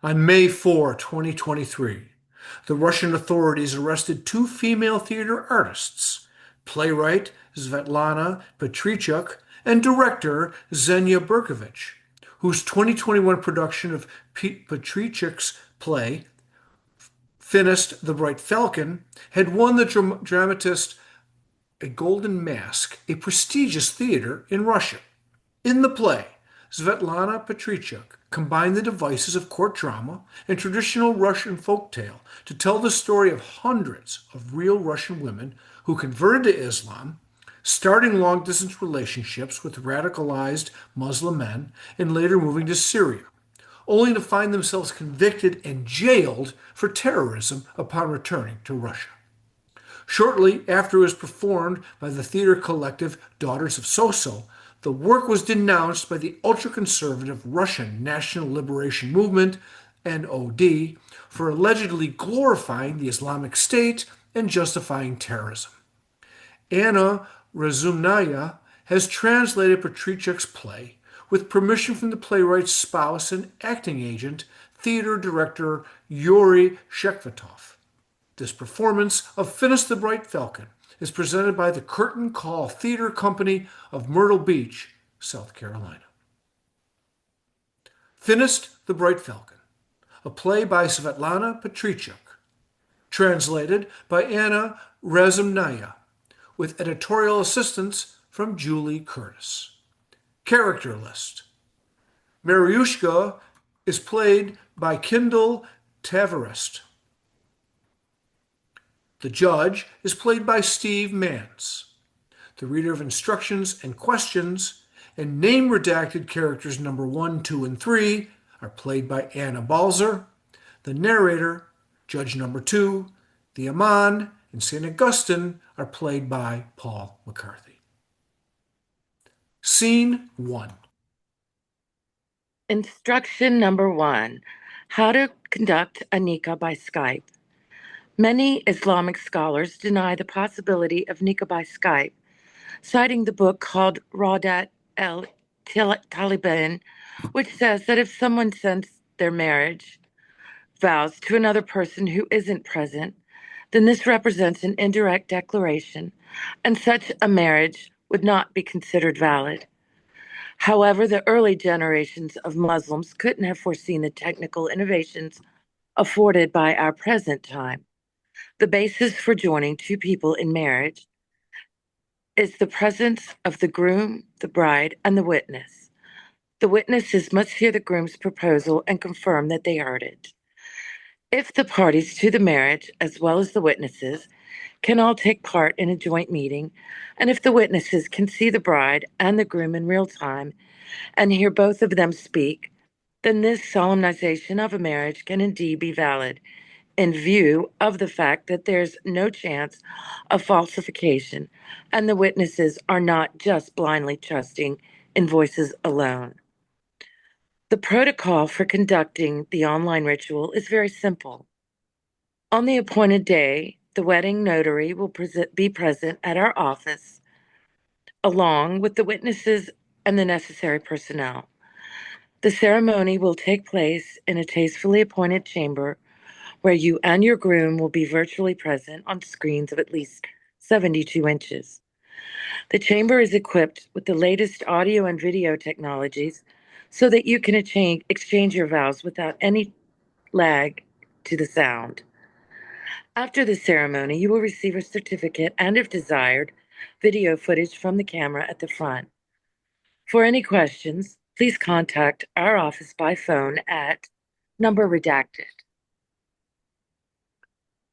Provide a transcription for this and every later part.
On May 4, 2023, the Russian authorities arrested two female theater artists, playwright Svetlana Petriychuk and director Xenia Berkovich, whose 2021 production of Petriychuk's play, Finist The Bright Falcon, had won the dramatist a Golden Mask, a prestigious theater in Russia. In the play, Svetlana Petriychuk combined the devices of court drama and traditional Russian folktale to tell the story of hundreds of real Russian women who converted to Islam, starting long-distance relationships with radicalized Muslim men, and later moving to Syria, only to find themselves convicted and jailed for terrorism upon returning to Russia. Shortly after it was performed by the theater collective Daughters of Soso, the work was denounced by the ultra-conservative Russian National Liberation Movement, NOD, for allegedly glorifying the Islamic State and justifying terrorism. Anna Razumnaya has translated Petriychuk's play with permission from the playwright's spouse and acting agent, theater director Yuri Shekvetov. This performance of Finist The Bright Falcon is presented by the Curtain Call Theater Company of Myrtle Beach, South Carolina. Finist The Bright Falcon, a play by Svetlana Petriychuk, translated by Anna Razumnaya, with editorial assistance from Julie Curtis. Character list. Mariushka is played by Kindle Tavarest. The judge is played by Steve Mance. The reader of instructions and questions and name-redacted characters number 1, 2, and 3 are played by Anna Balzer. The narrator, Judge number 2, the Amman, and St. Augustine are played by Paul McCarthy. Scene 1. Instruction number 1, how to conduct a nikah by Skype. Many Islamic scholars deny the possibility of nikah by Skype, citing the book called Rawdat el-Taliban, which says that if someone sends their marriage vows to another person who isn't present, then this represents an indirect declaration, and such a marriage would not be considered valid. However, the early generations of Muslims couldn't have foreseen the technical innovations afforded by our present time. The basis for joining two people in marriage is the presence of the groom, the bride, and the witness. The witnesses must hear the groom's proposal and confirm that they heard it. If the parties to the marriage, as well as the witnesses, can all take part in a joint meeting, and if the witnesses can see the bride and the groom in real time and hear both of them speak, then this solemnization of a marriage can indeed be valid in view of the fact that there's no chance of falsification and the witnesses are not just blindly trusting in voices alone. The protocol for conducting the online ritual is very simple. On the appointed day, the wedding notary will be present at our office, along with the witnesses and the necessary personnel. The ceremony will take place in a tastefully appointed chamber where you and your groom will be virtually present on screens of at least 72 inches. The chamber is equipped with the latest audio and video technologies so that you can exchange your vows without any lag to the sound. After the ceremony, you will receive a certificate and, if desired, video footage from the camera at the front. For any questions, please contact our office by phone at number redacted.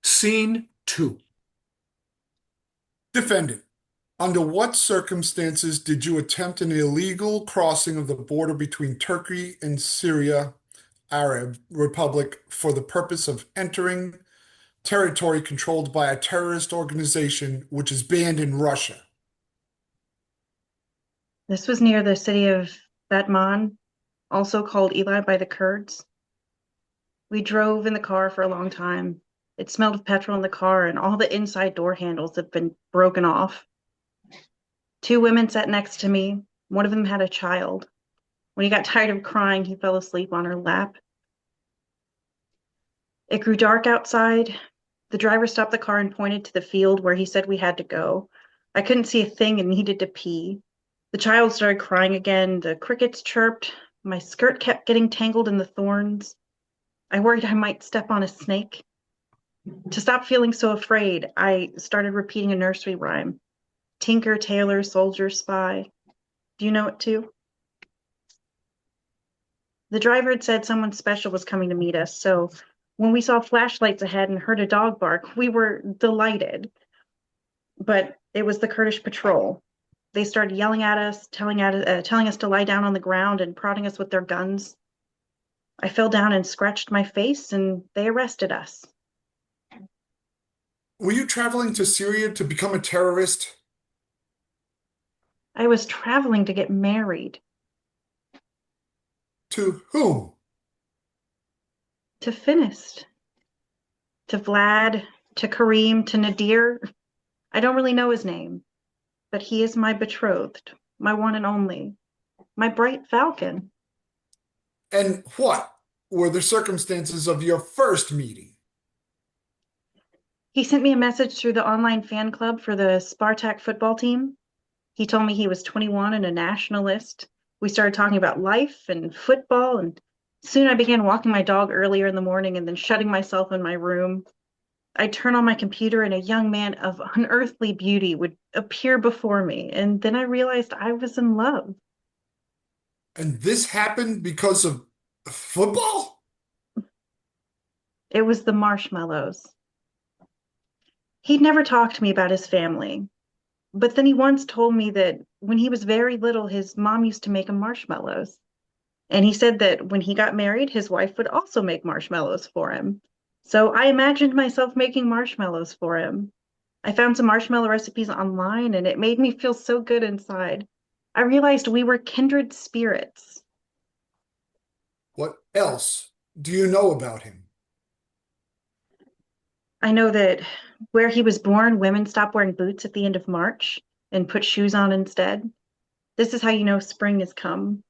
Scene 2. Defendant, under what circumstances did you attempt an illegal crossing of the border between Turkey and Syria Arab Republic for the purpose of entering territory controlled by a terrorist organization which is banned in Russia? This was near the city of Batman, also called Eli by the Kurds. We drove in the car for a long time. It smelled of petrol in the car, and all the inside door handles had been broken off. Two women sat next to me. One of them had a child. When he got tired of crying, he fell asleep on her lap. It grew dark outside. The driver stopped the car and pointed to the field where he said we had to go. I couldn't see a thing and needed to pee. The child started crying again. The crickets chirped. My skirt kept getting tangled in the thorns. I worried I might step on a snake. To stop feeling so afraid, I started repeating a nursery rhyme. Tinker, tailor, soldier, spy. Do you know it too? The driver had said someone special was coming to meet us, so when we saw flashlights ahead and heard a dog bark, we were delighted. But it was the Kurdish patrol. They started yelling at us, telling us to lie down on the ground and prodding us with their guns. I fell down and scratched my face, and they arrested us. Were you traveling to Syria to become a terrorist? I was traveling to get married. To whom? To Finist. To Vlad, to Kareem, to Nadir. I don't really know his name, but he is my betrothed, my one and only, my bright falcon. And what were the circumstances of your first meeting? He sent me a message through the online fan club for the Spartak football team. He told me he was 21 and a nationalist. We started talking about life and football, and soon I began walking my dog earlier in the morning and then shutting myself in my room. I'd turn on my computer and a young man of unearthly beauty would appear before me, and then I realized I was in love. And this happened because of football? It was the marshmallows. He'd never talked to me about his family, but then he once told me that when he was very little, his mom used to make him marshmallows. And he said that when he got married, his wife would also make marshmallows for him. So I imagined myself making marshmallows for him. I found some marshmallow recipes online, and it made me feel so good inside. I realized we were kindred spirits. What else do you know about him? I know that where he was born, women stopped wearing boots at the end of March and put shoes on instead. This is how you know spring has come.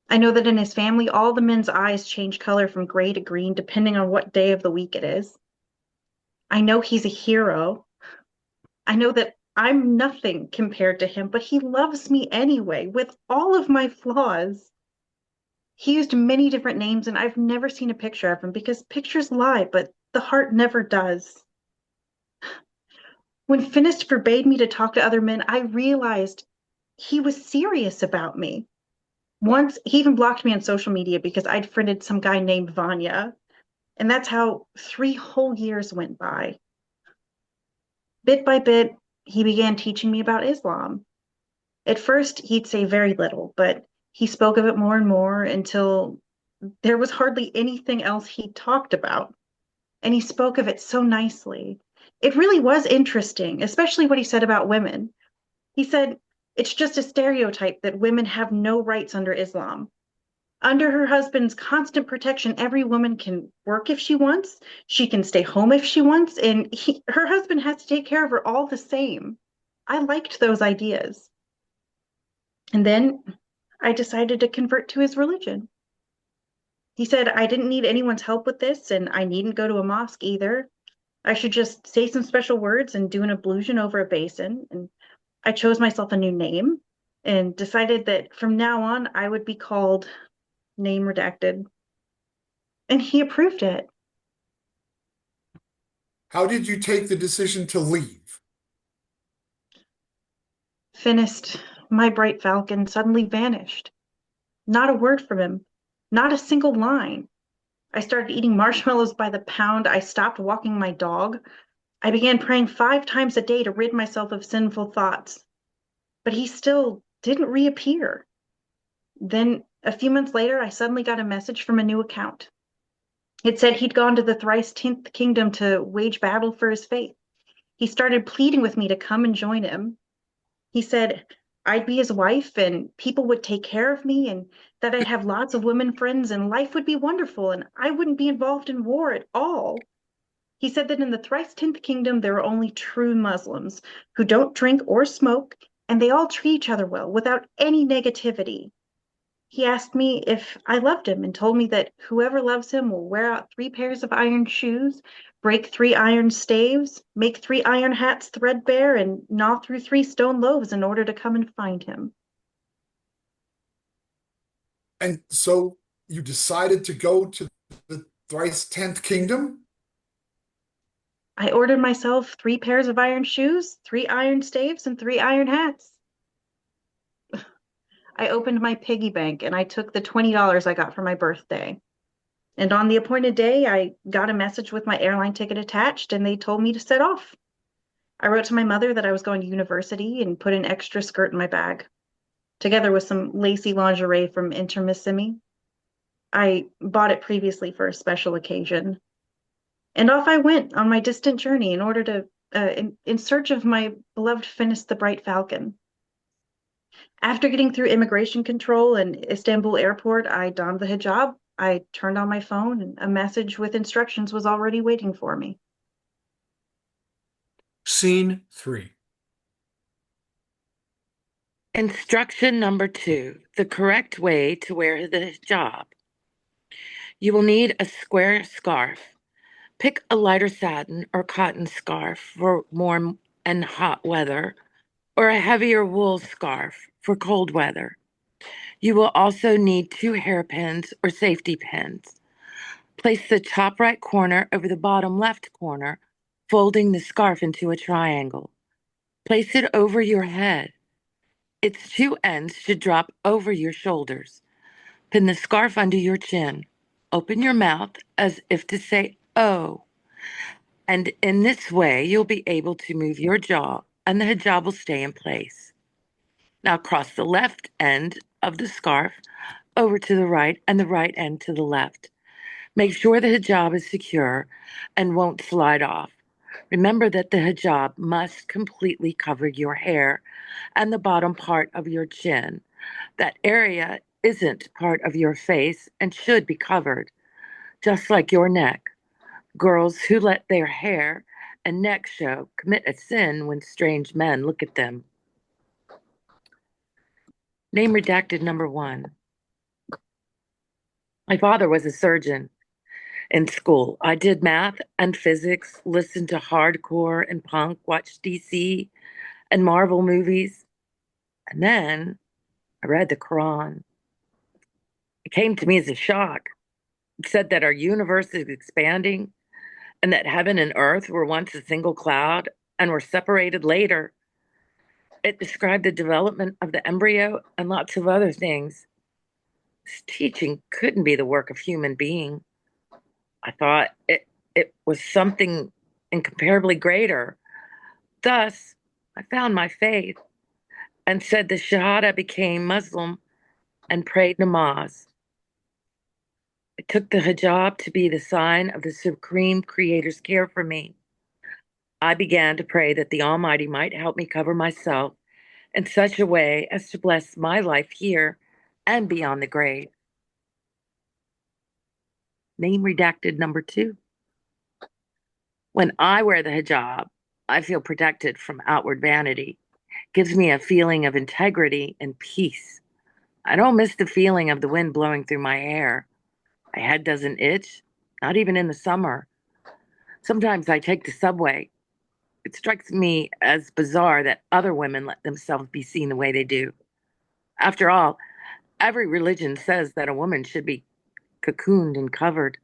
I know that in his family, all the men's eyes change color from gray to green, depending on what day of the week it is. I know he's a hero. I know that I'm nothing compared to him, but he loves me anyway, with all of my flaws. He used many different names, and I've never seen a picture of him because pictures lie, but the heart never does. When Finist forbade me to talk to other men, I realized he was serious about me. Once, he even blocked me on social media because I'd friended some guy named Vanya, and that's how 3 whole years went by. Bit by bit, he began teaching me about Islam. At first, he'd say very little, but he spoke of it more and more until there was hardly anything else he talked about. And he spoke of it so nicely. It really was interesting, especially what he said about women. He said, it's just a stereotype that women have no rights under Islam. Under her husband's constant protection, every woman can work if she wants, she can stay home if she wants, and her husband has to take care of her all the same. I liked those ideas. And then I decided to convert to his religion. He said I didn't need anyone's help with this, and I needn't go to a mosque either. I should just say some special words and do an ablution over a basin. And I chose myself a new name and decided that from now on I would be called name redacted. And he approved it. How did you take the decision to leave? Finist, my bright falcon, suddenly vanished. Not a word from him, not a single line. I started eating marshmallows by the pound. I stopped walking my dog. I began praying 5 times a day to rid myself of sinful thoughts. But he still didn't reappear. Then, a few months later, I suddenly got a message from a new account. It said he'd gone to the thrice 10th kingdom to wage battle for his faith. He started pleading with me to come and join him. He said I'd be his wife and people would take care of me and that I'd have lots of women friends and life would be wonderful and I wouldn't be involved in war at all. He said that in the thrice 10th kingdom, there are only true Muslims who don't drink or smoke, and they all treat each other well without any negativity. He asked me if I loved him and told me that whoever loves him will wear out 3 pairs of iron shoes, break 3 iron staves, make 3 iron hats threadbare, and gnaw through 3 stone loaves in order to come and find him. And so you decided to go to the thrice 10th kingdom? I ordered myself 3 pairs of iron shoes, 3 iron staves, and 3 iron hats. I opened my piggy bank and I took the $20 I got for my birthday. And on the appointed day, I got a message with my airline ticket attached, and they told me to set off. I wrote to my mother that I was going to university and put an extra skirt in my bag, together with some lacy lingerie from Intermissimi. I bought it previously for a special occasion. And off I went on my distant journey in order to, in search of my beloved Finist the Bright Falcon. After getting through immigration control in Istanbul airport, I donned the hijab. I turned on my phone, and a message with instructions was already waiting for me. Scene 3. Instruction number 2, the correct way to wear the hijab. You will need a square scarf. Pick a lighter satin or cotton scarf for warm and hot weather, or a heavier wool scarf for cold weather. You will also need 2 hairpins or safety pins. Place the top right corner over the bottom left corner, folding the scarf into a triangle. Place it over your head. Its 2 ends should drop over your shoulders. Pin the scarf under your chin. Open your mouth as if to say, "Oh." And in this way, you'll be able to move your jaw and the hijab will stay in place. Now cross the left end of the scarf over to the right and the right end to the left. Make sure the hijab is secure and won't slide off. Remember that the hijab must completely cover your hair and the bottom part of your chin. That area isn't part of your face and should be covered, just like your neck. Girls who let their hair and neck show commit a sin when strange men look at them. Name redacted number 1. My father was a surgeon. In school, I did math and physics, listened to hardcore and punk, watched DC and Marvel movies, and then I read the Quran. It came to me as a shock. It said that our universe is expanding and that heaven and earth were once a single cloud and were separated later. It described the development of the embryo and lots of other things. This teaching couldn't be the work of human being. I thought it was something incomparably greater. Thus, I found my faith and said the Shahada, became Muslim, and prayed namaz. I took the hijab to be the sign of the Supreme Creator's care for me. I began to pray that the Almighty might help me cover myself in such a way as to bless my life here and beyond the grave. Name redacted number 2. When I wear the hijab, I feel protected from outward vanity. It gives me a feeling of integrity and peace. I don't miss the feeling of the wind blowing through my hair. My head doesn't itch, not even in the summer. Sometimes I take the subway. It strikes me as bizarre that other women let themselves be seen the way they do. After all, every religion says that a woman should be cocooned and covered.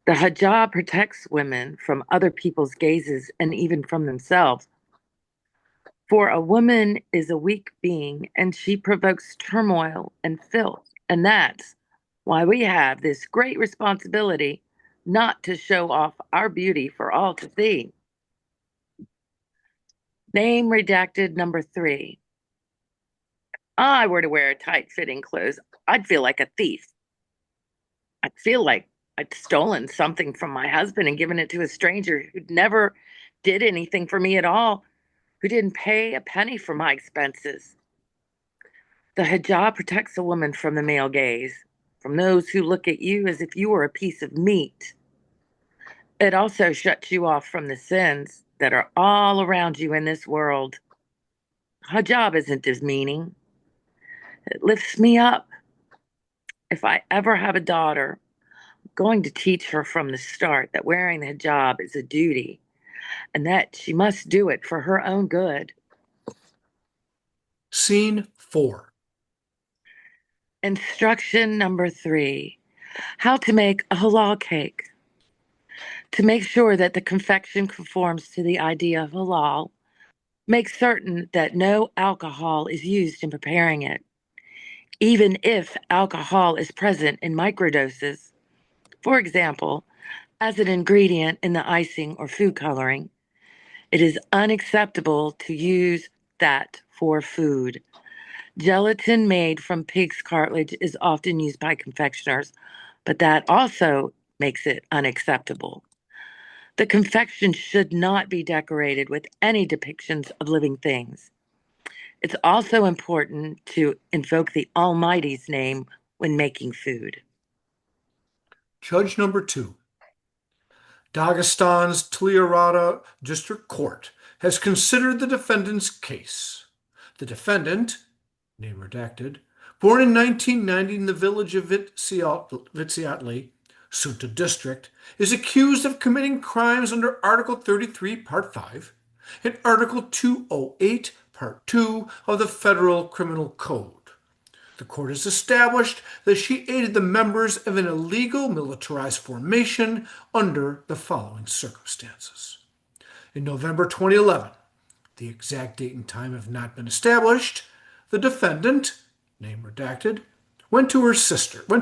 The hijab protects women from other people's gazes and even from themselves. For a woman is a weak being and she provokes turmoil and filth. And that's why we have this great responsibility not to show off our beauty for all to see. Name redacted number 3. I were to wear tight fitting clothes, I'd feel like a thief. I'd feel like I'd stolen something from my husband and given it to a stranger who never did anything for me at all, who didn't pay a penny for my expenses. The hijab protects a woman from the male gaze, from those who look at you as if you were a piece of meat. It also shuts you off from the sins that are all around you in this world. Hijab isn't demeaning. It lifts me up if I ever have a daughter, I'm going to teach her from the start that wearing the hijab is a duty and that she must do it for her own good. Scene 4. Instruction number 3: how to make a halal cake. To make sure that the confection conforms to the idea of halal, make certain that no alcohol is used in preparing it. Even if alcohol is present in microdoses, for example, as an ingredient in the icing or food coloring, it is unacceptable to use that for food. Gelatin made from pig's cartilage is often used by confectioners, but that also makes it unacceptable. The confection should not be decorated with any depictions of living things. It's also important to invoke the Almighty's name when making food. Judge number 2. Dagestan's Tliarada District Court has considered the defendant's case. The defendant, name redacted, born in 1990 in the village of Vitsiatli, Sunta District, is accused of committing crimes under Article 33, Part 5 and Article 208, Part 2 of the Federal Criminal Code. The court has established that she aided the members of an illegal militarized formation under the following circumstances. In November 2011, the exact date and time have not been established, the defendant, name redacted, went to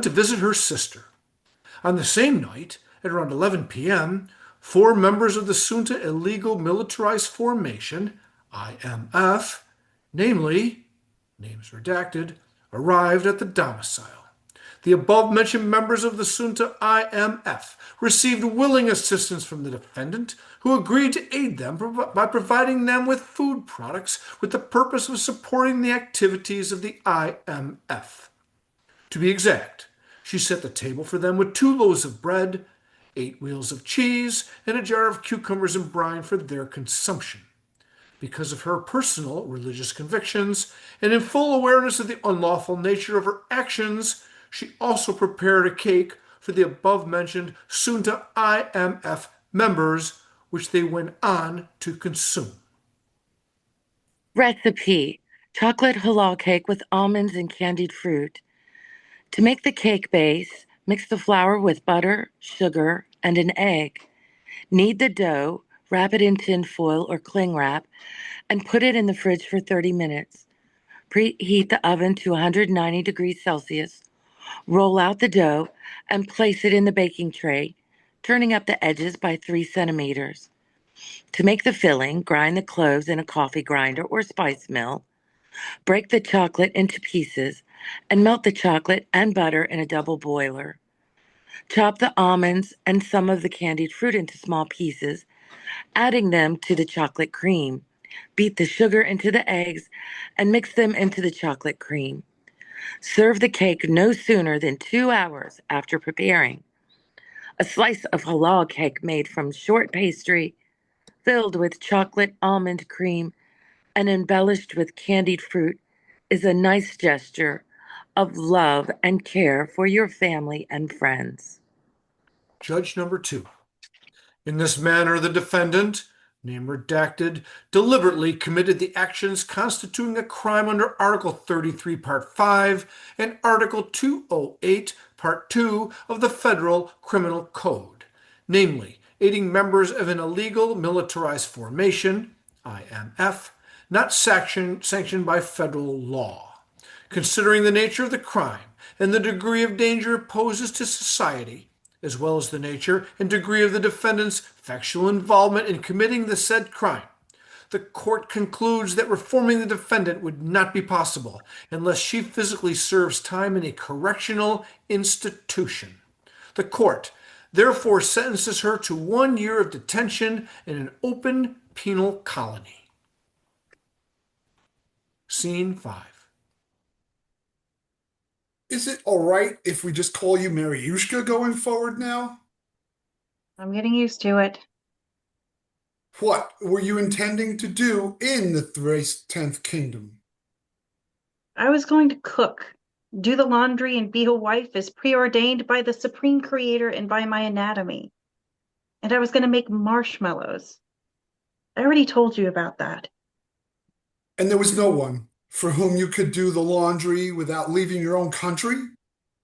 visit her sister. On the same night, at around 11 p.m., 4 members of the Sunta Illegal Militarized Formation, IMF, namely, names redacted, arrived at the domicile. The above-mentioned members of the Sunta IMF received willing assistance from the defendant, who agreed to aid them by providing them with food products with the purpose of supporting the activities of the IMF. To be exact, she set the table for them with 2 loaves of bread, 8 wheels of cheese, and a jar of cucumbers and brine for their consumption. Because of her personal religious convictions and in full awareness of the unlawful nature of her actions, she also prepared a cake for the above-mentioned Sunta IMF members, which they went on to consume. Recipe: chocolate halal cake with almonds and candied fruit. To make the cake base, mix the flour with butter, sugar, and an egg. Knead the dough, wrap it in tin foil or cling wrap, and put it in the fridge for 30 minutes. Preheat the oven to 190 degrees Celsius. Roll out the dough and place it in the baking tray, turning up the edges by 3 centimeters. To make the filling, grind the cloves in a coffee grinder or spice mill. Break the chocolate into pieces and melt the chocolate and butter in a double boiler. Chop the almonds and some of the candied fruit into small pieces, adding them to the chocolate cream. Beat the sugar into the eggs and mix them into the chocolate cream. Serve the cake no sooner than 2 hours after preparing. A slice of halal cake made from short pastry, filled with chocolate almond cream and embellished with candied fruit, is a nice gesture of love and care for your family and friends. Judge number 2. In this manner, the defendant, name redacted, deliberately committed the actions constituting a crime under Article 33, Part 5 and Article 208, Part 2 of the Federal Criminal Code, namely, aiding members of an illegal militarized formation, IMF, not sanctioned by federal law. Considering the nature of the crime and the degree of danger it poses to society, as well as the nature and degree of the defendant's factual involvement in committing the said crime, the court concludes that reforming the defendant would not be possible unless she physically serves time in a correctional institution. The court therefore sentences her to 1 year of detention in an open penal colony. Scene 5. Is it all right if we just call you Mariushka going forward now? I'm getting used to it. What were you intending to do in the thrice 10th kingdom? I was going to cook. do the laundry, and be a wife is preordained by the supreme creator and by my anatomy. And I was going to make marshmallows. I already told you about that. And there was no one for whom you could do the laundry without leaving your own country?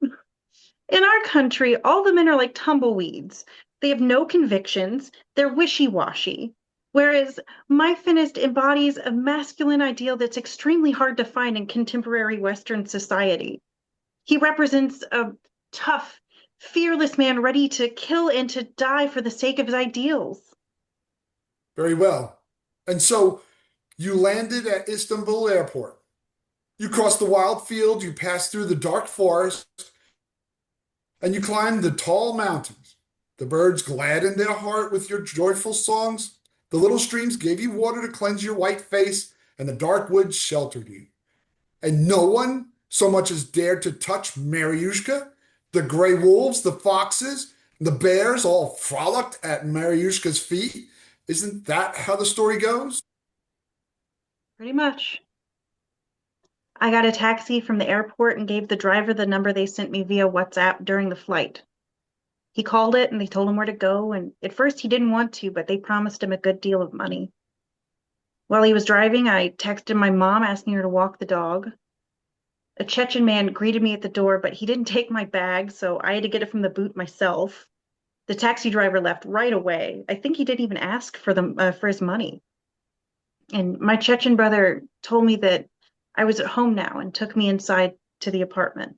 In our country, all the men are like tumbleweeds. They have no convictions, they're wishy-washy. Whereas my Finist embodies a masculine ideal that's extremely hard to find in contemporary Western society. He represents a tough, fearless man ready to kill and to die for the sake of his ideals. Very well. And so you landed at Istanbul airport. You crossed the wild field, you passed through the dark forest, and you climbed the tall mountains. The birds gladdened their heart with your joyful songs. The little streams gave you water to cleanse your white face, and the dark woods sheltered you. And no one so much as dared to touch Maryushka. The gray wolves, the foxes, the bears all frolicked at Maryushka's feet. Isn't that how the story goes? Pretty much. I got a taxi from the airport and gave the driver the number they sent me via WhatsApp during the flight. He called it and they told him where to go, and at first he didn't want to, but they promised him a good deal of money. While he was driving, I texted my mom asking her to walk the dog. A Chechen man greeted me at the door, but he didn't take my bag, so I had to get it from the boot myself. The taxi driver left right away. I think he didn't even ask for his money. And my Chechen brother told me that I was at home now and took me inside to the apartment.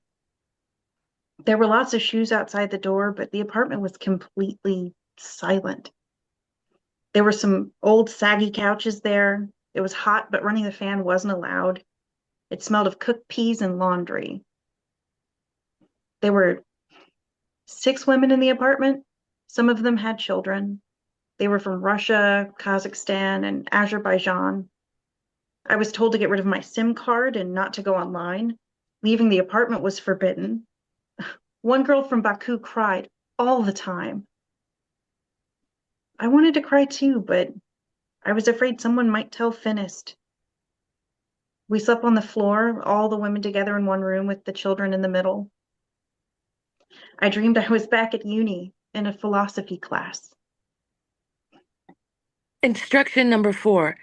There were lots of shoes outside the door, but the apartment was completely silent. There were some old saggy couches there. It was hot, but running the fan wasn't allowed. It smelled of cooked peas and laundry. There were 6 women in the apartment. Some of them had children. They were from Russia, Kazakhstan, and Azerbaijan. I was told to get rid of my SIM card and not to go online. Leaving the apartment was forbidden. One girl from Baku cried all the time. I wanted to cry too, but I was afraid someone might tell Finist. We slept on the floor, all the women together in one room with the children in the middle. I dreamed I was back at uni in a philosophy class. Instruction number 4,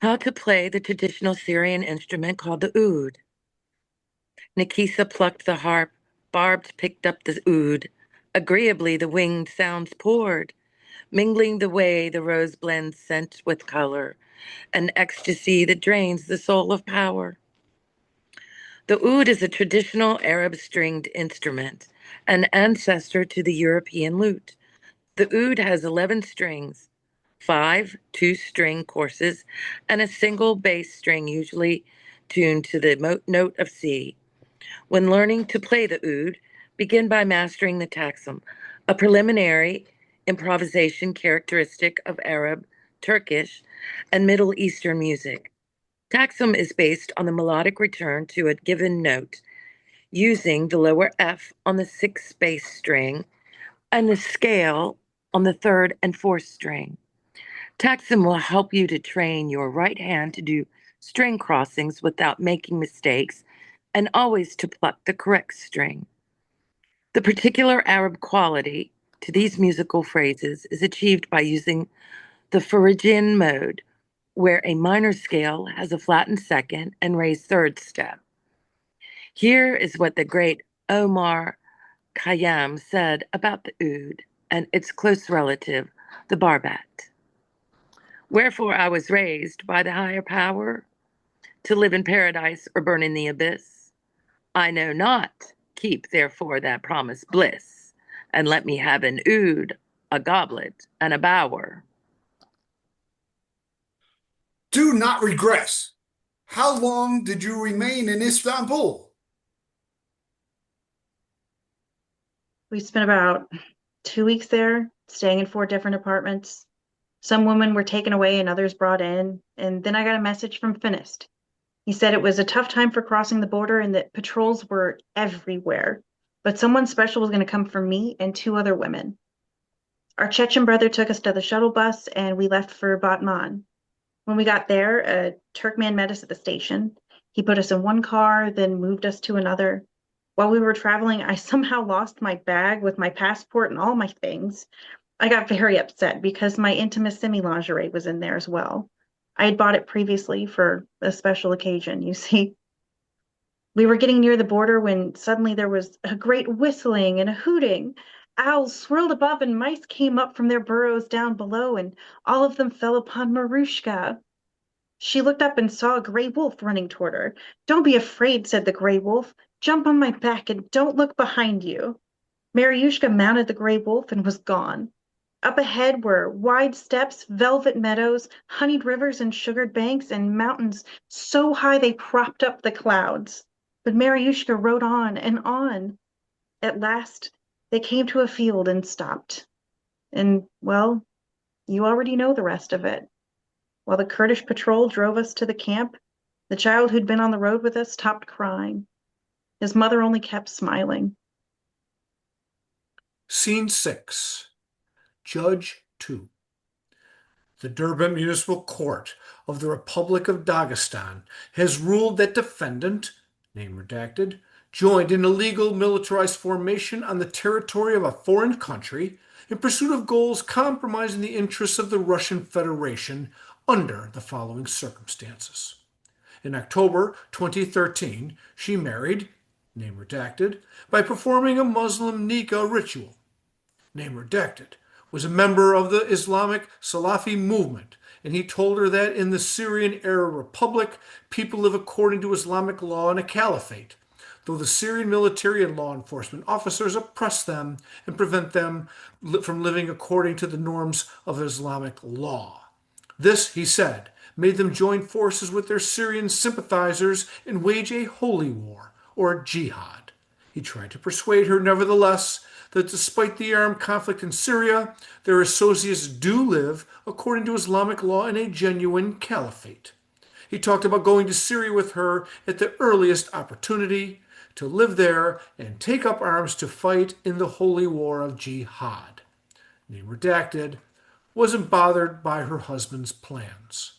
how to play the traditional Syrian instrument called the oud. Nikisa plucked the harp, Barbed picked up the oud. Agreeably the winged sounds poured, mingling the way the rose blends scent with color, an ecstasy that drains the soul of power. The oud is a traditional Arab stringed instrument, an ancestor to the European lute. The oud has 11 strings, 5 two-string courses, and a single bass string usually tuned to the note of C. When learning to play the oud, begin by mastering the taksum, a preliminary improvisation characteristic of Arab, Turkish, and Middle Eastern music. Taksum is based on the melodic return to a given note, using the lower F on the 6th bass string and the scale on the 3rd and 4th string. Taksum will help you to train your right hand to do string crossings without making mistakes and always to pluck the correct string. The particular Arab quality to these musical phrases is achieved by using the Phrygian mode, where a minor scale has a flattened 2nd and raised 3rd step. Here is what the great Omar Khayyam said about the oud and its close relative, the barbat. Wherefore I was raised by the higher power to live in paradise or burn in the abyss. I know not, keep therefore that promised bliss, and let me have an oud, a goblet, and a bower. Do not regress. How long did you remain in Istanbul? We spent about 2 weeks there, staying in 4 different apartments. Some women were taken away and others brought in, and then I got a message from Finist. He said it was a tough time for crossing the border and that patrols were everywhere, but someone special was going to come for me and 2 other women. Our Chechen brother took us to the shuttle bus and we left for Batman. When we got there, a Turkman met us at the station. He put us in one car, then moved us to another. While we were traveling, I somehow lost my bag with my passport and all my things. I got very upset because my intimissimi lingerie was in there as well. I had bought it previously for a special occasion, you see. We were getting near the border when suddenly there was a great whistling and a hooting. Owls swirled above and mice came up from their burrows down below, and all of them fell upon Marushka. She looked up and saw a gray wolf running toward her. "Don't be afraid," said the gray wolf. "Jump on my back and don't look behind you." Mariushka mounted the gray wolf and was gone. Up ahead were wide steppes, velvet meadows, honeyed rivers and sugared banks, and mountains so high they propped up the clouds. But Mariushka rode on and on. At last, they came to a field and stopped. And, well, you already know the rest of it. While the Kurdish patrol drove us to the camp, the child who'd been on the road with us stopped crying. His mother only kept smiling. Scene 6. Judge 2. The Durban Municipal Court of the Republic of Dagestan has ruled that defendant, name redacted, joined an illegal militarized formation on the territory of a foreign country in pursuit of goals compromising the interests of the Russian Federation under the following circumstances. In October 2013, she married, name redacted, by performing a Muslim nikah ritual, name redacted, was a member of the Islamic Salafi movement, and he told her that in the Syrian Arab Republic, people live according to Islamic law in a caliphate, though the Syrian military and law enforcement officers oppress them and prevent them from living according to the norms of Islamic law. This, he said, made them join forces with their Syrian sympathizers and wage a holy war, or jihad. He tried to persuade her, nevertheless, that despite the armed conflict in Syria, their associates do live according to Islamic law in a genuine caliphate. He talked about going to Syria with her at the earliest opportunity, to live there and take up arms to fight in the holy war of jihad. Name redacted, wasn't bothered by her husband's plans.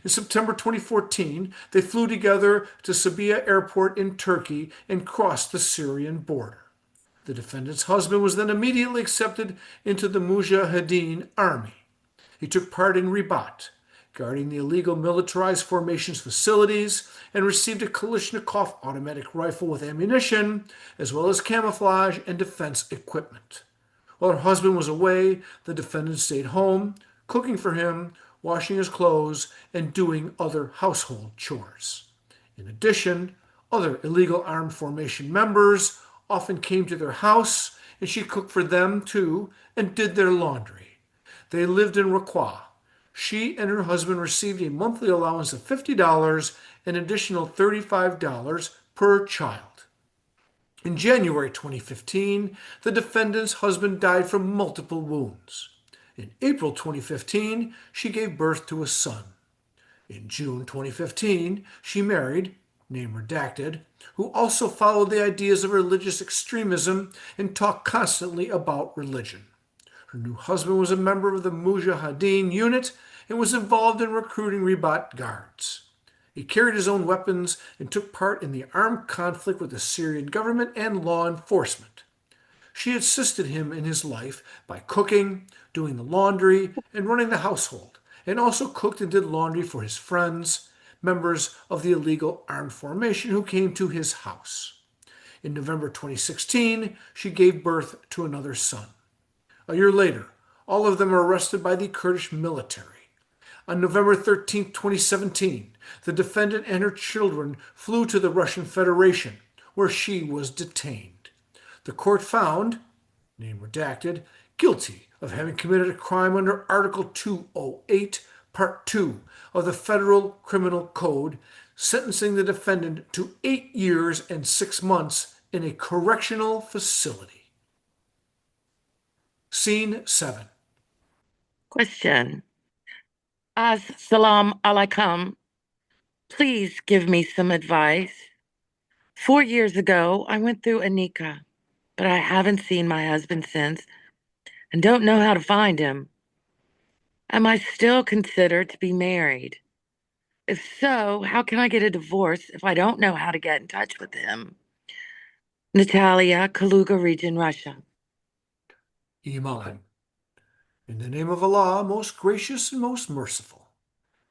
In September 2014, they flew together to Sabiha Airport in Turkey and crossed the Syrian border. The defendant's husband was then immediately accepted into the Mujahideen army. He took part in Ribat, guarding the illegal militarized formation's facilities, and received a Kalashnikov automatic rifle with ammunition, as well as camouflage and defense equipment. While her husband was away, the defendant stayed home, cooking for him, washing his clothes, and doing other household chores. In addition, other illegal armed formation members often came to their house, and she cooked for them too and did their laundry. They lived in Raqqa. She and her husband received a monthly allowance of $50 and an additional $35 per child. In January 2015, the defendant's husband died from multiple wounds. In April 2015, she gave birth to a son. In June 2015, she married, name redacted, who also followed the ideas of religious extremism and talked constantly about religion. Her new husband was a member of the Mujahideen unit and was involved in recruiting Ribat guards. He carried his own weapons and took part in the armed conflict with the Syrian government and law enforcement. She assisted him in his life by cooking, doing the laundry, and running the household, and also cooked and did laundry for his friends, members of the illegal armed formation who came to his house. In November 2016, she gave birth to another son. A year later, all of them were arrested by the Kurdish military. On November 13, 2017, the defendant and her children flew to the Russian Federation, where she was detained. The court found, name redacted, guilty of having committed a crime under Article 208, Part 2 of the Federal Criminal Code, sentencing the defendant to 8 years and 6 months in a correctional facility. Scene 7. Question. As-salam alaikum. Please give me some advice. 4 years ago, I went through a nikah, but I haven't seen my husband since and don't know how to find him. Am I still considered to be married? If so, how can I get a divorce if I don't know how to get in touch with him? Natalia, Kaluga region, Russia. Iman. In the name of Allah, most gracious and most merciful.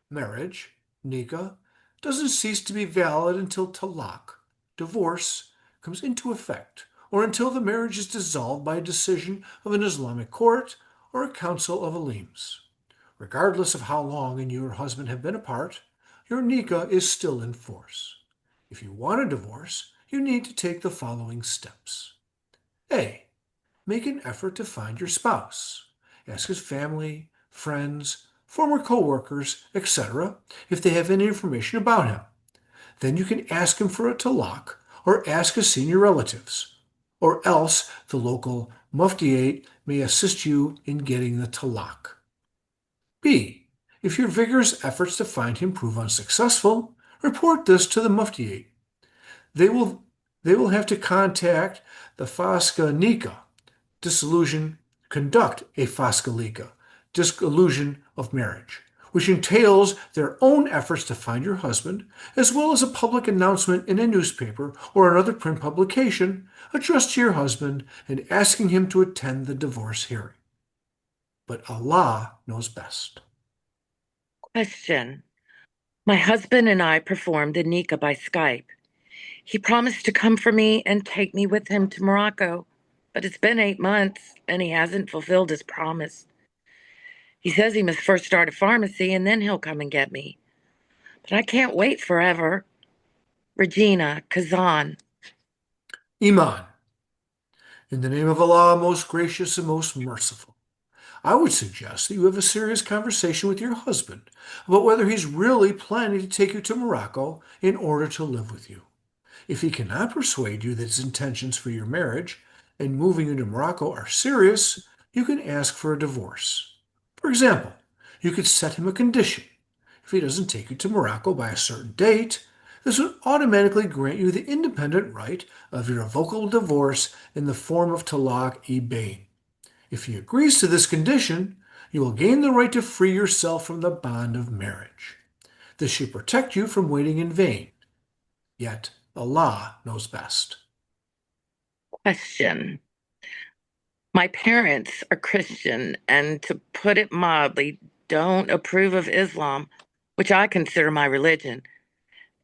Marriage, nikah, doesn't cease to be valid until talaq, divorce, comes into effect, or until the marriage is dissolved by a decision of an Islamic court or a council of aleems. Regardless of how long you and your husband have been apart, your nikah is still in force. If you want a divorce, you need to take the following steps. A. Make an effort to find your spouse. Ask his family, friends, former co-workers, etc., if they have any information about him. Then you can ask him for a talaq or ask his senior relatives, or else the local muftiyate may assist you in getting the talaq. B. If your vigorous efforts to find him prove unsuccessful, report this to the muftiyate. They will have to contact the Fasca Nika, conduct a Fasca dissolution of marriage, which entails their own efforts to find your husband, as well as a public announcement in a newspaper or another print publication addressed to your husband and asking him to attend the divorce hearing. But Allah knows best. Question. My husband and I performed the nikah by Skype. He promised to come for me and take me with him to Morocco, but it's been 8 months and he hasn't fulfilled his promise. He says he must first start a pharmacy and then he'll come and get me. But I can't wait forever. Regina, Kazan. Iman. In the name of Allah, most gracious and most merciful, I would suggest that you have a serious conversation with your husband about whether he's really planning to take you to Morocco in order to live with you. If he cannot persuade you that his intentions for your marriage and moving you to Morocco are serious, you can ask for a divorce. For example, you could set him a condition. If he doesn't take you to Morocco by a certain date, this would automatically grant you the independent right of irrevocable divorce in the form of talaq-i-bain. If he agrees to this condition, you will gain the right to free yourself from the bond of marriage. This should protect you from waiting in vain. Yet Allah knows best. Question. My parents are Christian and, to put it mildly, don't approve of Islam, which I consider my religion.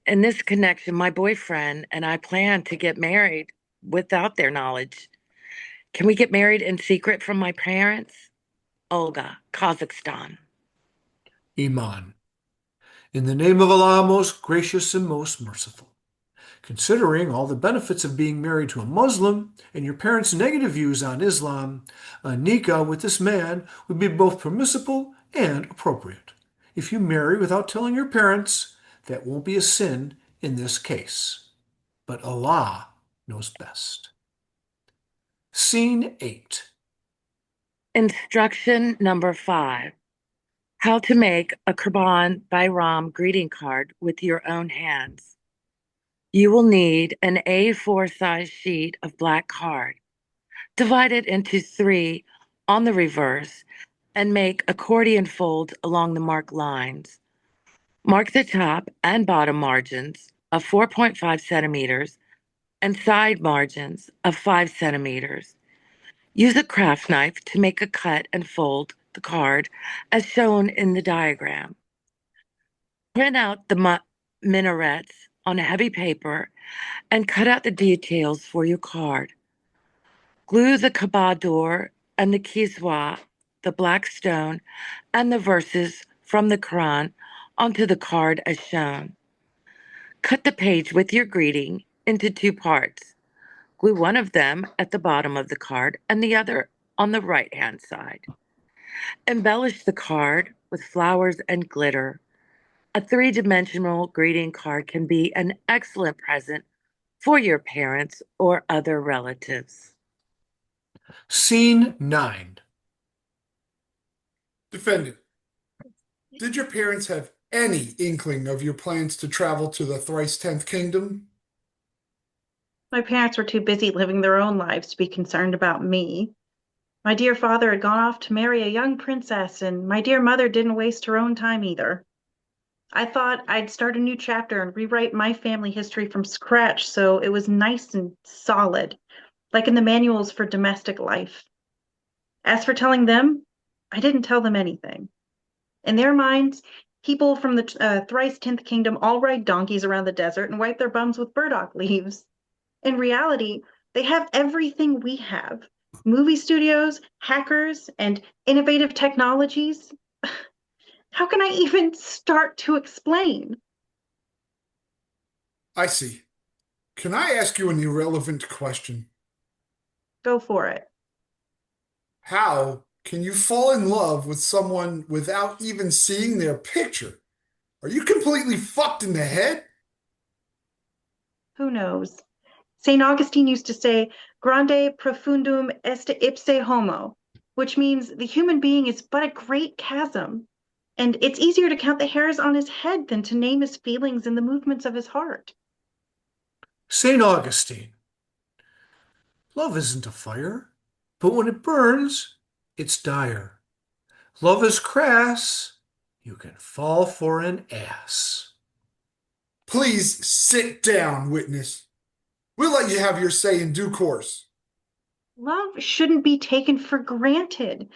In this connection, my boyfriend and I plan to get married without their knowledge. Can we get married in secret from my parents? Olga, Kazakhstan. Iman. In the name of Allah, most gracious and most merciful. Considering all the benefits of being married to a Muslim and your parents' negative views on Islam, a nikah with this man would be both permissible and appropriate. If you marry without telling your parents, that won't be a sin in this case. But Allah knows best. Scene 8. Instruction number 5. How to make a Qurban Bayram greeting card with your own hands. You will need an A4 size sheet of black card. Divide it into 3 on the reverse and make accordion folds along the marked lines. Mark the top and bottom margins of 4.5 centimeters and side margins of 5 centimeters. Use a craft knife to make a cut and fold the card as shown in the diagram. Print out the minarets on a heavy paper and cut out the details for your card. Glue the Kaaba door and the Kiswa, the black stone, and the verses from the Quran onto the card as shown. Cut the page with your greeting into 2 parts. Glue one of them at the bottom of the card and the other on the right-hand side. Embellish the card with flowers and glitter. A 3-dimensional greeting card can be an excellent present for your parents or other relatives. Scene 9. Defendant, did your parents have any inkling of your plans to travel to the thrice 10th kingdom? My parents were too busy living their own lives to be concerned about me. My dear father had gone off to marry a young princess, and my dear mother didn't waste her own time either. I thought I'd start a new chapter and rewrite my family history from scratch so it was nice and solid, like in the manuals for domestic life. As for telling them, I didn't tell them anything. In their minds, people from the thrice 10th kingdom all ride donkeys around the desert and wipe their bums with burdock leaves. In reality, they have everything we have: movie studios, hackers, and innovative technologies. How can I even start to explain? I see. Can I ask you an irrelevant question? Go for it. How can you fall in love with someone without even seeing their picture? Are you completely fucked in the head? Who knows? St. Augustine used to say, Grande profundum est ipse homo, which means the human being is but a great chasm. And it's easier to count the hairs on his head than to name his feelings and the movements of his heart. St. Augustine. Love isn't a fire, but when it burns, it's dire. Love is crass, you can fall for an ass. Please sit down, witness. We'll let you have your say in due course. Love shouldn't be taken for granted.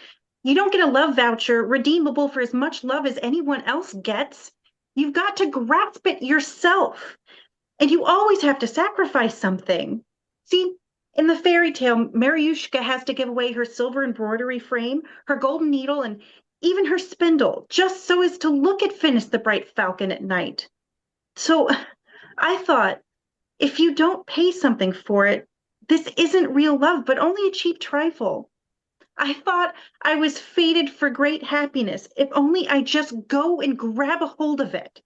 You don't get a love voucher redeemable for as much love as anyone else gets. You've got to grasp it yourself. And you always have to sacrifice something. See, in the fairy tale, Mariushka has to give away her silver embroidery frame, her golden needle, and even her spindle, just so as to look at Finist the Bright Falcon at night. So I thought, if you don't pay something for it, this isn't real love, but only a cheap trifle. I thought I was fated for great happiness if only I just go and grab a hold of it.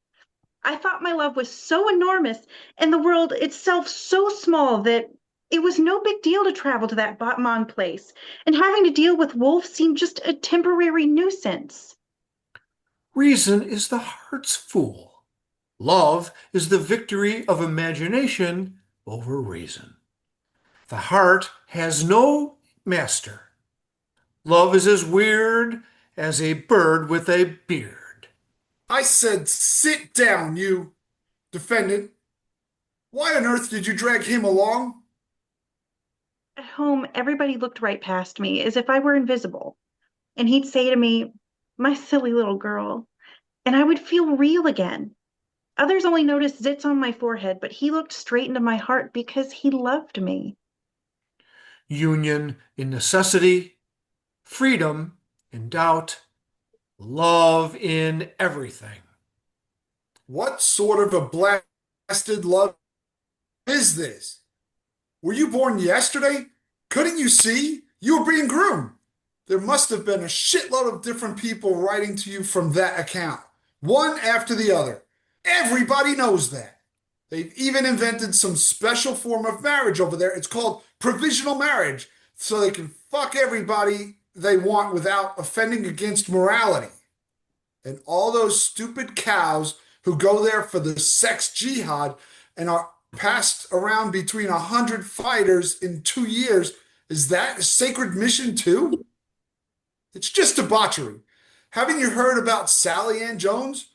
I thought my love was so enormous and the world itself so small that it was no big deal to travel to that Batman place, and having to deal with wolves seemed just a temporary nuisance. Reason is the heart's fool. Love is the victory of imagination over reason. The heart has no master. Love is as weird as a bird with a beard. I said sit down, you defendant. Why on earth did you drag him along? At home, everybody looked right past me as if I were invisible, and he'd say to me, "My silly little girl," and I would feel real again. Others only noticed zits on my forehead, but he looked straight into my heart because he loved me. Union in necessity, freedom in doubt, love in everything. What sort of a blasted love is this? Were you born yesterday? Couldn't you see? You were being groomed. There must have been a shitload of different people writing to you from that account, one after the other. Everybody knows that. They've even invented some special form of marriage over there. It's called provisional marriage, so they can fuck everybody they want without offending against morality. And all those stupid cows who go there for the sex jihad and are passed around between 100 fighters in 2 years, is that a sacred mission too? It's just debauchery. Haven't you heard about Sally Ann Jones?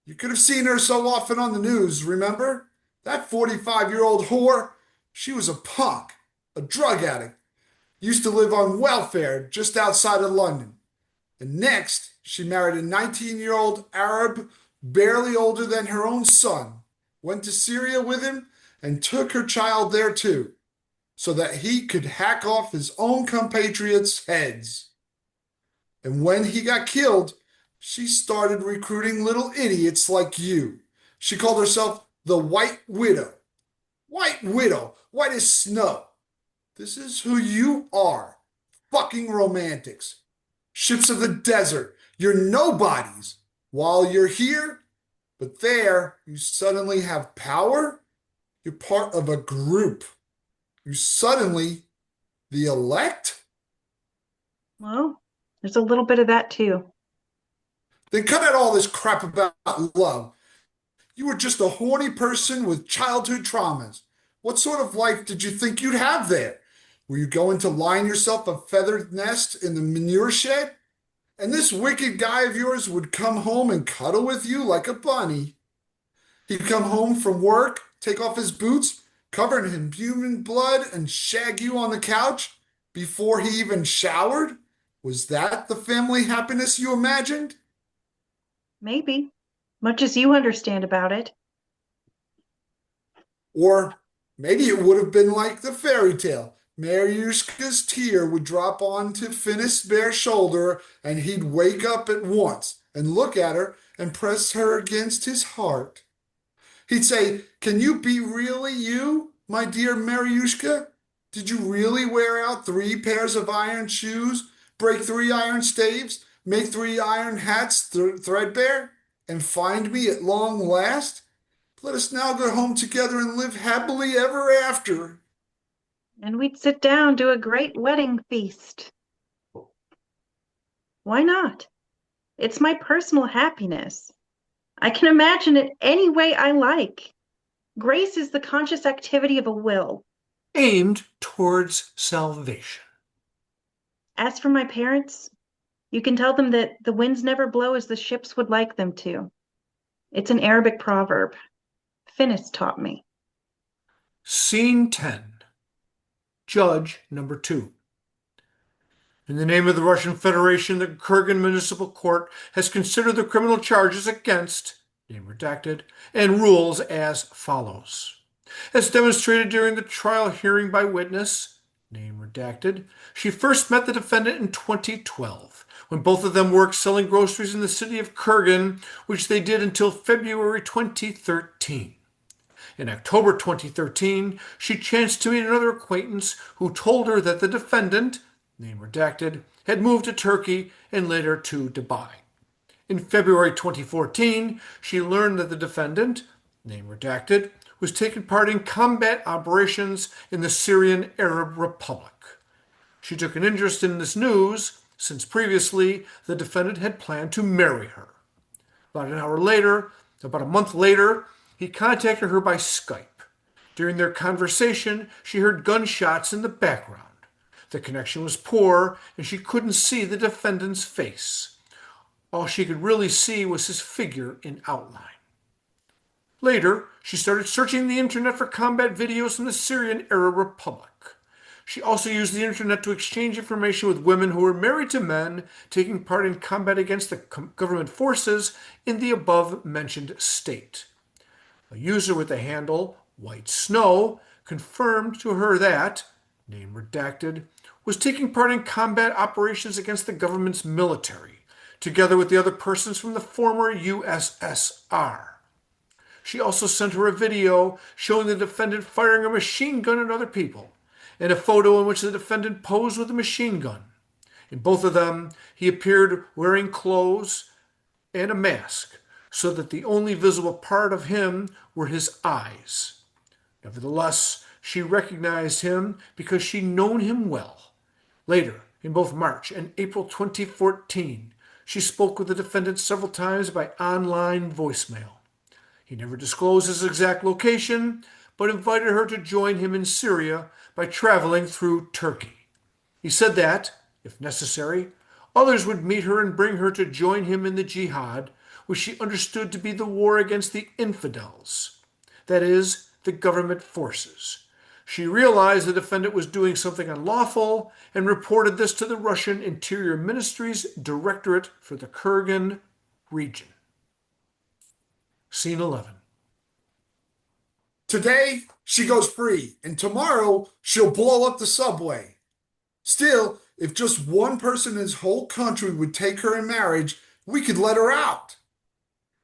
You could have seen her so often on the news, remember? That 45-year-old whore, she was a punk, a drug addict, used to live on welfare just outside of London. And next, she married a 19-year-old Arab, barely older than her own son, went to Syria with him, and took her child there too, so that he could hack off his own compatriots' heads. And when he got killed, she started recruiting little idiots like you. She called herself the White Widow. White Widow, white as snow. This is who you are. Fucking romantics. Ships of the desert. You're nobodies while you're here, but there you suddenly have power. You're part of a group. You suddenly the elect? Well, there's a little bit of that too. Then cut out all this crap about love. You were just a horny person with childhood traumas. What sort of life did you think you'd have there? Were you going to line yourself a feathered nest in the manure shed? And this wicked guy of yours would come home and cuddle with you like a bunny. He'd come home from work, take off his boots, covered in human blood, and shag you on the couch before he even showered? Was that the family happiness you imagined? Maybe. Much as you understand about it. Or maybe it would have been like the fairy tale. Maryushka's tear would drop onto Finist's bare shoulder, and he'd wake up at once and look at her and press her against his heart. He'd say, "Can you be really you, my dear Maryushka? Did you really wear out 3 pairs of iron shoes, break 3 iron staves, make 3 iron hats threadbare, and find me at long last? Let us now go home together and live happily ever after." And we'd sit down to a great wedding feast. Why not? It's my personal happiness. I can imagine it any way I like. Grace is the conscious activity of a will. aimed towards salvation. As for my parents, you can tell them that the winds never blow as the ships would like them to. It's an Arabic proverb. Finist taught me. Scene 10. Judge number 2. In the name of the Russian Federation, the Kurgan Municipal Court has considered the criminal charges against, name redacted, and rules as follows. As demonstrated during the trial hearing by witness, name redacted, she first met the defendant in 2012, when both of them worked selling groceries in the city of Kurgan, which they did until February 2013. In October 2013, she chanced to meet another acquaintance who told her that the defendant, name redacted, had moved to Turkey and later to Dubai. In February 2014, she learned that the defendant, name redacted, was taking part in combat operations in the Syrian Arab Republic. She took an interest in this news since previously the defendant had planned to marry her. About a month later, he contacted her by Skype. During their conversation, she heard gunshots in the background. The connection was poor, and she couldn't see the defendant's face. All she could really see was his figure in outline. Later, she started searching the internet for combat videos from the Syrian Arab Republic. She also used the internet to exchange information with women who were married to men taking part in combat against the government forces in the above-mentioned state. A user with the handle White Snow confirmed to her that, name redacted, was taking part in combat operations against the government's military, together with the other persons from the former USSR. She also sent her a video showing the defendant firing a machine gun at other people, and a photo in which the defendant posed with a machine gun. In both of them, he appeared wearing clothes and a mask, so that the only visible part of him were his eyes. Nevertheless, she recognized him because she'd known him well. Later, in both March and April 2014, she spoke with the defendant several times by online voicemail. He never disclosed his exact location, but invited her to join him in Syria by traveling through Turkey. He said that, if necessary, others would meet her and bring her to join him in the jihad, which she understood to be the war against the infidels, that is, the government forces. She realized the defendant was doing something unlawful and reported this to the Russian Interior Ministry's Directorate for the Kurgan region. Scene 11. Today, she goes free, and tomorrow, she'll blow up the subway. Still, if just one person in this whole country would take her in marriage, we could let her out.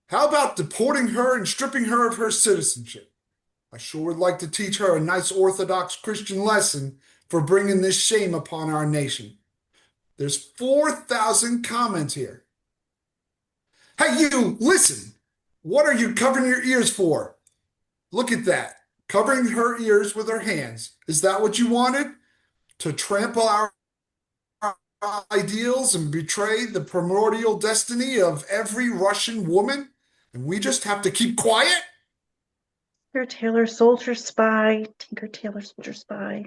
How about deporting her and stripping her of her citizenship? I sure would like to teach her a nice Orthodox Christian lesson for bringing this shame upon our nation. There's 4,000 comments here. Hey, you, listen! What are you covering your ears for? Look at that. Covering her ears with her hands. Is that what you wanted? To trample our ideals and betray the primordial destiny of every Russian woman? And we just have to keep quiet? Tinker Tailor Soldier Spy. Tinker Tailor Soldier Spy.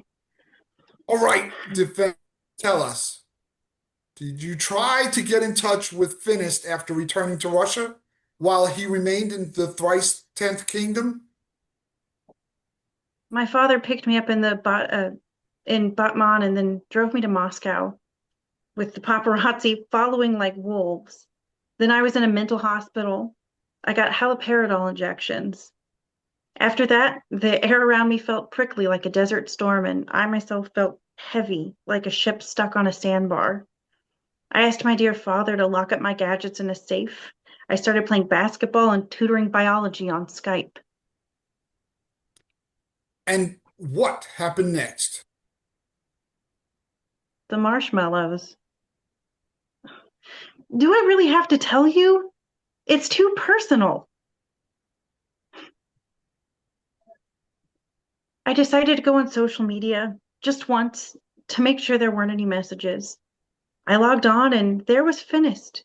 All right, defense, tell us. Did you try to get in touch with Finist after returning to Russia while he remained in the thrice 10th kingdom? My father picked me up in Batman and then drove me to Moscow with the paparazzi following like wolves. Then I was in a mental hospital. I got haloperidol injections. After that, the air around me felt prickly like a desert storm, and I myself felt heavy like a ship stuck on a sandbar. I asked my dear father to lock up my gadgets in a safe. I started playing basketball and tutoring biology on Skype. And what happened next? The marshmallows. Do I really have to tell you? It's too personal. I decided to go on social media just once to make sure there weren't any messages. I logged on and there was Finist.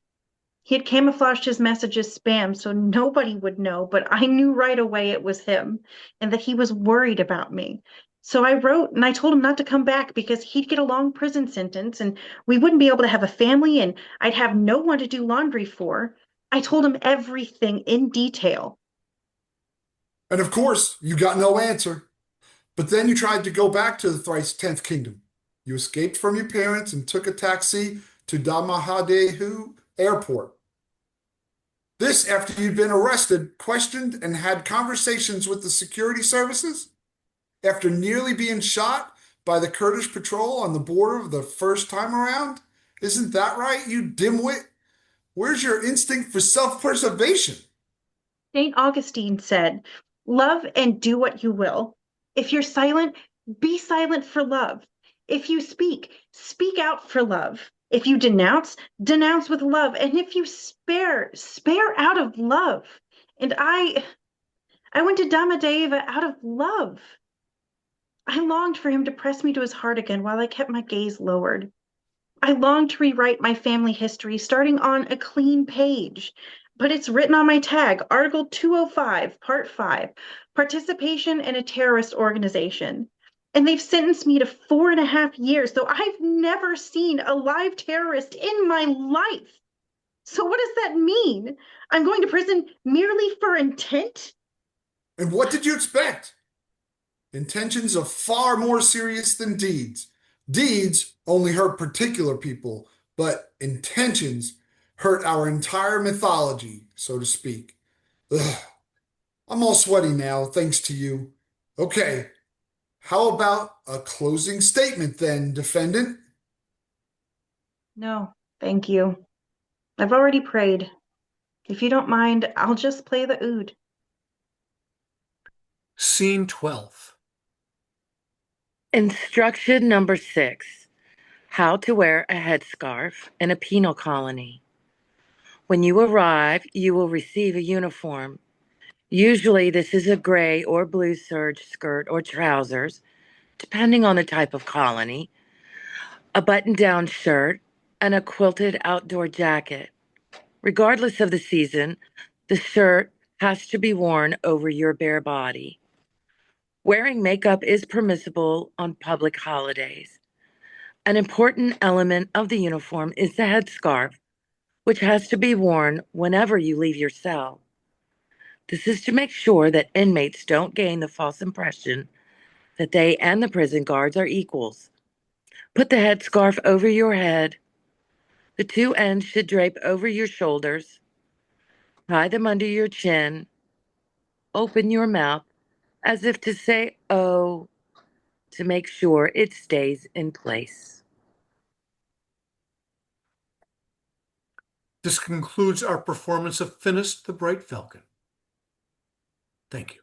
He had camouflaged his message as spam so nobody would know, but I knew right away it was him and that he was worried about me. So I wrote and I told him not to come back because he'd get a long prison sentence and we wouldn't be able to have a family and I'd have no one to do laundry for. I told him everything in detail. And of course, you got no answer. But then you tried to go back to the thrice 10th kingdom. You escaped from your parents and took a taxi to Damahadehu Airport. This after you'd been arrested, questioned, and had conversations with the security services? After nearly being shot by the Kurdish patrol on the border the first time around? Isn't that right, you dimwit? Where's your instinct for self-preservation? St. Augustine said, love and do what you will. If you're silent, be silent for love. If you speak, speak out for love. If you denounce, denounce with love. And if you spare, spare out of love. And I went to Damadeva out of love. I longed for him to press me to his heart again while I kept my gaze lowered. I longed to rewrite my family history starting on a clean page, but it's written on my tag, Article 205, Part 5, participation in a terrorist organization. And they've sentenced me to 4.5 years, though I've never seen a live terrorist in my life. So what does that mean? I'm going to prison merely for intent? And what did you expect? Intentions are far more serious than deeds. Deeds only hurt particular people, but intentions hurt our entire mythology, so to speak. Ugh, I'm all sweaty now, thanks to you. Okay, how about a closing statement then, defendant? No, thank you. I've already prayed. If you don't mind, I'll just play the oud. Scene 12. Instruction number 6: how to wear a headscarf in a penal colony. When you arrive, you will receive a uniform. Usually, this is a gray or blue serge skirt or trousers, depending on the type of colony, a button down shirt, and a quilted outdoor jacket. Regardless of the season, the shirt has to be worn over your bare body. Wearing makeup is permissible on public holidays. An important element of the uniform is the headscarf, which has to be worn whenever you leave your cell. This is to make sure that inmates don't gain the false impression that they and the prison guards are equals. Put the headscarf over your head. The two ends should drape over your shoulders. Tie them under your chin. Open your mouth as if to say, oh, to make sure it stays in place. This concludes our performance of Finist the Bright Falcon. Thank you.